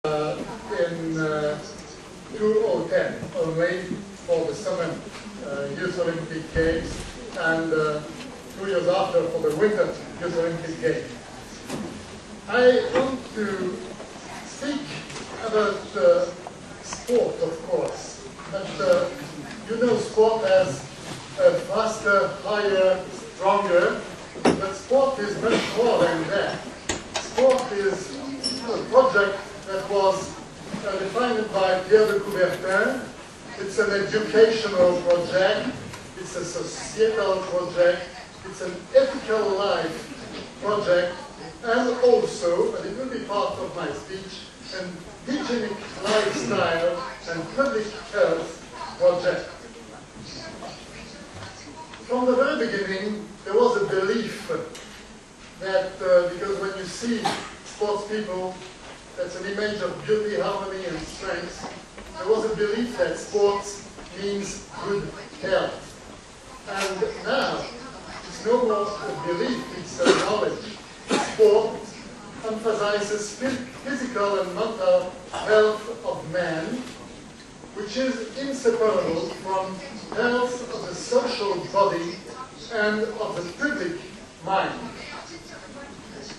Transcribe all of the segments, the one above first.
in 2010, only for the summer Youth Olympic Games, and 2 years after for the Winter Youth Olympic Games. I want to speak about sport, of course, but you know sport has a faster, higher, stronger, but sport is much more than that. Sport is a project that was defined by Pierre de Coubertin. It's an educational project, it's a societal project, it's an ethical life project, and also, and it will be part of my speech, an hygienic lifestyle and public health project. From the very beginning, there was a belief that, because when you see sports people, that's an image of beauty, harmony, and strength, there was a belief that sports means good health. And now, it's no more a belief, it's a knowledge. Sport emphasizes physical and mental health of man, which is inseparable from health of the social body and of the public mind.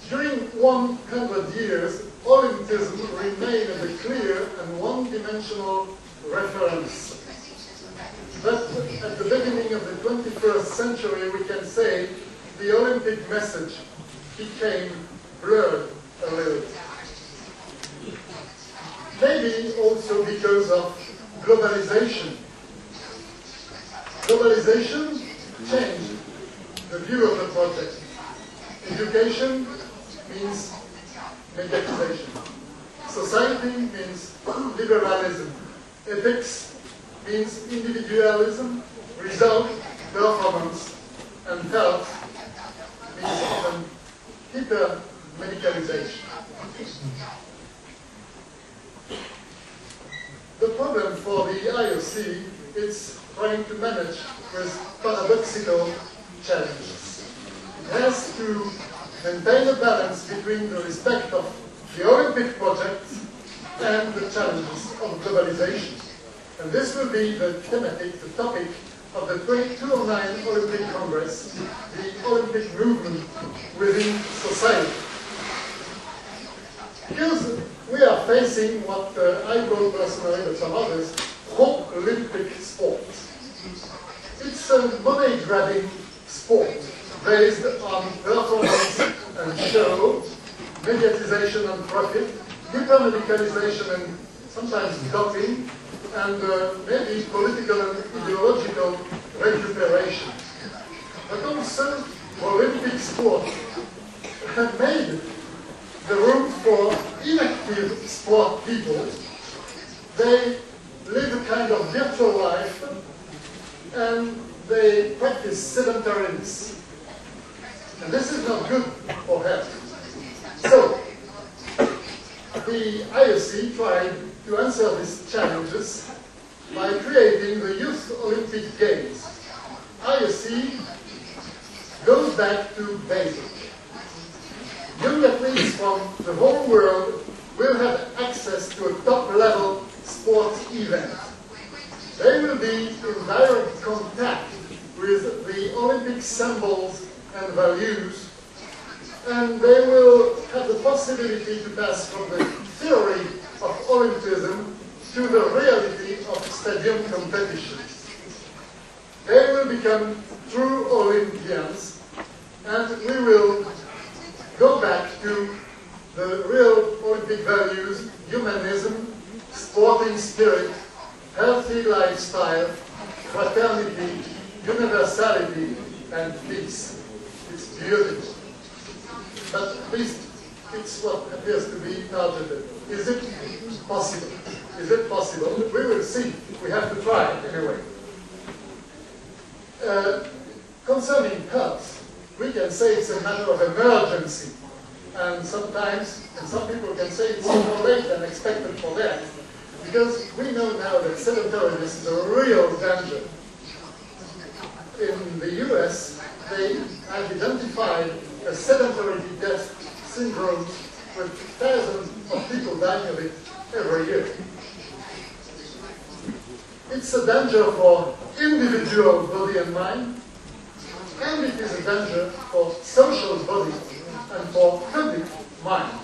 During 100 years, Olympism remained a clear and one-dimensional reference. But at the beginning of the 21st century, we can say the Olympic message became blurred a little. Maybe also because of globalization. Globalization changed the view of the project. Education means mediatization. Society means liberalism. Ethics means individualism, result, performance, and health means even hyper-medicalization. The problem for the IOC is trying to manage with paradoxical challenges. It has to maintain a balance between the respect of the Olympic project and the challenges of globalization. And this will be the topic of the 2009 Olympic Congress, the Olympic movement within society. Because we are facing what I call personally, but some others, pro-Olympic sport. It's a money-grabbing sport based on performance and show, mediatization and profit, hyper-medicalization and sometimes doping, and maybe political and ideological recuperation. But also, Olympic sport made the room for inactive sport people. They live a kind of virtual life and they practice sedentariness. And this is not good for health. So, the IOC tried to answer these challenges by creating the Youth Olympic Games. IOC goes back to basic. Young athletes from the whole world will have access to a top-level sports event. They will be in direct contact with the Olympic symbols and values, and they will have the possibility to pass from the theory of Olympism to the reality of stadium competitions. They will become true Olympians, and we will go back to the real Olympic values: humanism, sporting spirit, healthy lifestyle, fraternity, universality, and peace. It's beautiful. But at least it's what appears to be targeted. Is it possible? Is it possible? We will see. We have to try anyway. Concerning health, we can say it's a matter of emergency. And sometimes, and some people can say it's more late than expected for that. Because we know now that sedentariness is a real danger. In the US, they have identified a sedentary death syndrome with thousands of people dying of it every year. It's a danger for individual body and mind, and it is a danger for social body and for public mind.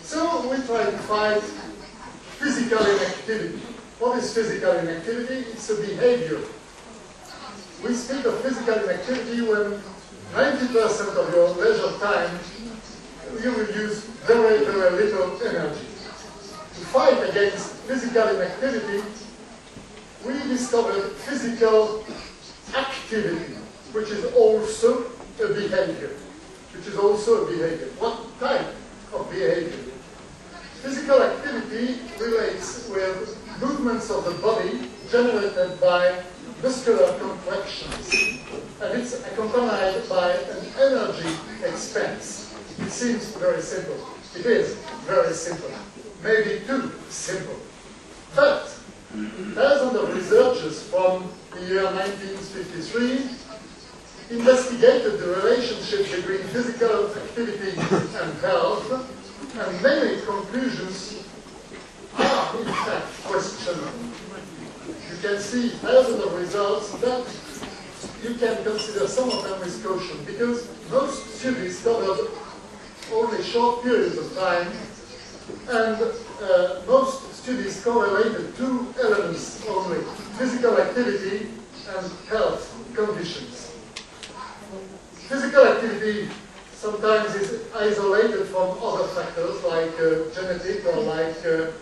So we try to fight physical inactivity. What is physical inactivity? It's a behavior. We speak of physical inactivity when 90% of your leisure time you will use very, very little energy. To fight against physical inactivity, we discovered physical activity, which is also a behavior. What type of behavior? Physical activity relates with movements of the body generated by muscular contractions, and it's accompanied by an energy expense. It seems very simple. It is very simple. Maybe too simple. But thousands of researchers from the year 1953 investigated the relationship between physical activity and health, and many conclusions are in fact questionable. You can see thousands of results, but you can consider some of them with caution, because most studies covered only short periods of time, and most studies correlated two elements only: physical activity and health conditions. Physical activity sometimes is isolated from other factors like genetic or like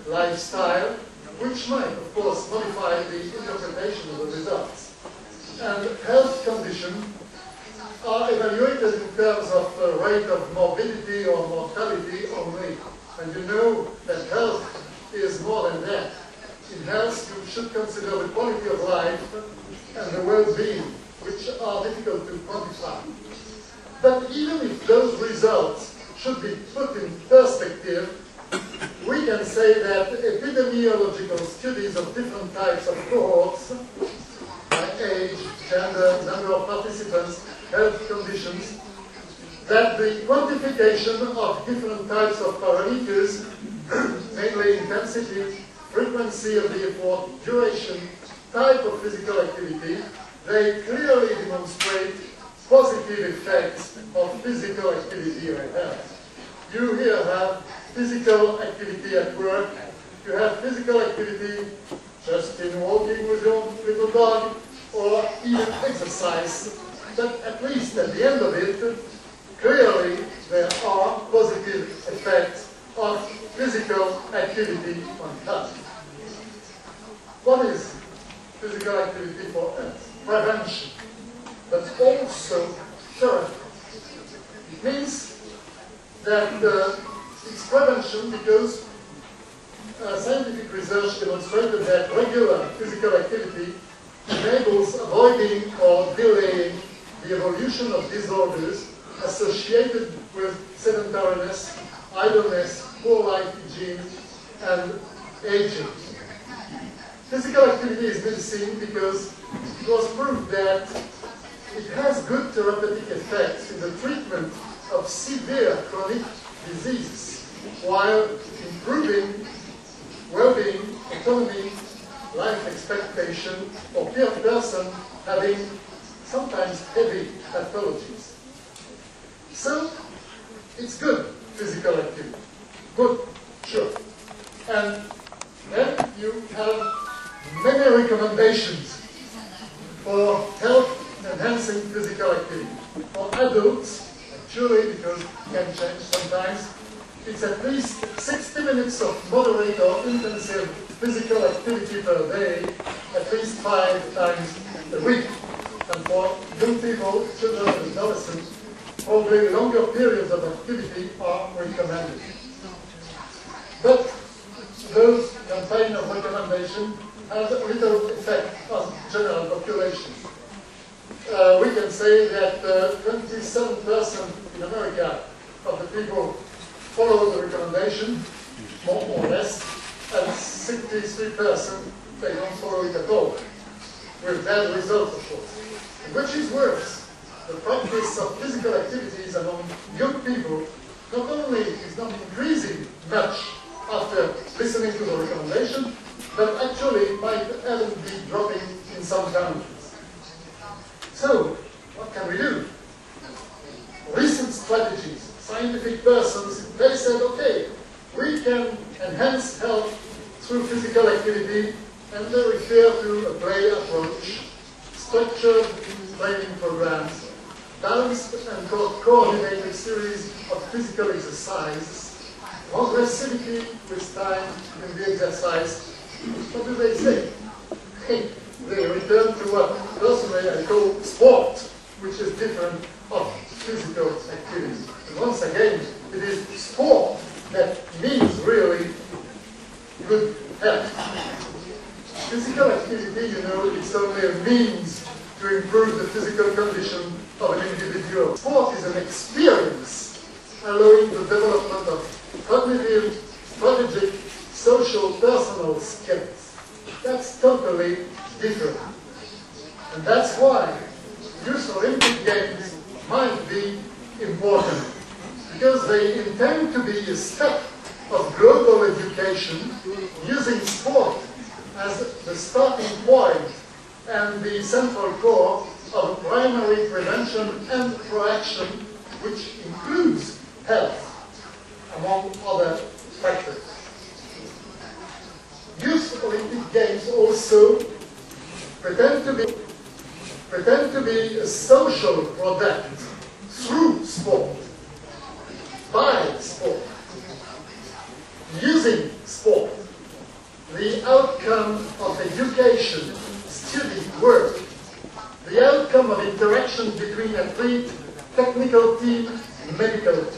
lifestyle, which might, of course, modify the interpretation of the results. And health conditions are evaluated in terms of rate of morbidity or mortality only. And you know that health is more than that. In health, you should consider the quality of life and the well-being, which are difficult to quantify. But even if those results should be put in perspective, we can say that epidemiological studies of different types of cohorts, by age, gender, number of participants, health conditions, that the quantification of different types of parameters, mainly intensity, frequency of the effort, duration, type of physical activity, they clearly demonstrate positive effects of physical activity on health. You here have physical activity at work, you have physical activity just in walking with your little dog, or even exercise, but at least at the end of it, clearly there are positive effects of physical activity on health. What is physical activity for health? Prevention, but also therapy. It means that it's prevention because scientific research demonstrated that regular physical activity enables avoiding or delaying the evolution of disorders associated with sedentariness, idleness, poor life hygiene, and aging. Physical activity is medicine because it was proved that it has good therapeutic effects in the treatment of severe chronic diseases, while improving well-being, autonomy, life expectation for a person having sometimes heavy pathologies. So, it's good physical activity. Good, sure. And then you have many recommendations for health-enhancing physical activity. For adults, actually, because it can change sometimes, it's at least 60 minutes of moderate or intensive physical activity per day, at least 5 times a week. And for young people, children and adolescents, probably longer periods of activity are recommended. But those campaign of recommendation have little effect on general population. We can say that 27% in America of the people follow the recommendation, more or less, and 63% they don't follow it at all, with bad results, of course. And which is worse, the practice of physical activities among young people not only is not increasing much after listening to the recommendation, but actually might even be dropping in some countries. So, what can we do? Recent strategies, scientific persons, they said, okay, we can enhance health through physical activity, and they refer to a play approach, structured training programs, balanced and coordinated series of physical exercises, progressivity with time in the exercise. What do they say? They return to what personally I call sport, which is different of physical activity. And once again, it is sport that means really good health. Physical activity, you know, it's only a means to improve the physical condition of an individual. Sport is an experience allowing the development of cognitive, strategic, social, personal skills. That's totally different. And that's why Youth Olympic Games might be important, because they intend to be a step of global education using sport as the starting point and the central core of primary prevention and proaction, which includes health, among other factors. Youth Olympic Games also pretend to be a social product through sport, by sport, using sport. The outcome of education, study, work, the outcome of interaction between athlete, technical team, medical team.